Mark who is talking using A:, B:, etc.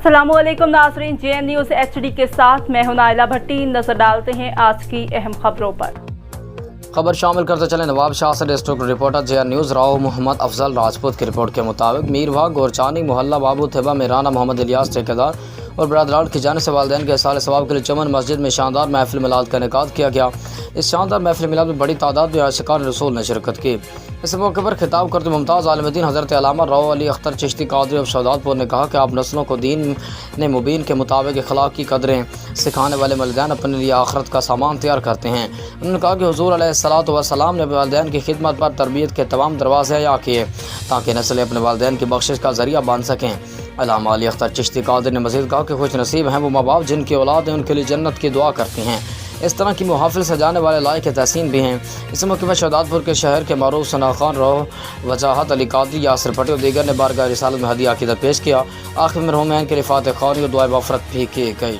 A: अस्सलामुअलैकुम नाज़रीन, JN news HD के साथ मैं हूं नाइला भट्टी। नजर डालते हैं आज की अहम खबरों पर।
B: खबर शामिल करते चले नवाब शाह से district reporter JN news Rao Mohammad Afzal Rajput की रिपोर्ट के मुताबिक मीरवा गोरचानी मोहल्ला बाबू थिबा में राना मोहम्मद इलियास ठेकेदार और बरदरान की जानिब से वालिदैन के साल सवाब के लिए चमन मस्जिद में शानदार महफिल मिलाद का इनेकाद किया गया। इस शानदार महफिल मिलाद में बड़ी तादाद में आशिकान रसूल ने शिरकत की। इस मौके पर खिताब करते मुमताज़ आलिमुद्दीन हज़रत अल्लामा राव अली अख्तर चिश्ती कादरी ऑफ शहदादपुर ने कहा कि आप नस्लों को दीन ने मुबीन के मुताबिक अखलाक की कदरें सिखाने वाले वालिदैन अपने लिए आखिरत का सामान तैयार करते हैं। उन्होंने कहा कि हुज़ूर अलैहिस्सलातु वस्सलाम ने वालिदैन की खिदमत पर तरबियत के तमाम दरवाज़े हया किए ताकि नस्लें अपने वालिदैन की बख्शिश का ज़रिया बन सकें। अल्लामा अली अख्तर चिश्ती कादरी ने मज़ीद कहा कि खुश नसीब हैं वो माँ बाप जिनकी औलाद हैं, उनके लिए जन्नत की दुआ करते हैं। इस तरह की महफिल सजाने वाले लायक तहसीन भी हैं। इस मौके पर शहदादपुर के शहर के मारूफ सना खान राव, वजाहत अली कादरी, यासिर पटेल और दीगर ने बारगाह रिसालत में हदिया अकीदत पेश किया। आखिर में मरहूमैन के लिए फातिहा ख़्वानी और दुआ मग़फ़िरत भी की गई।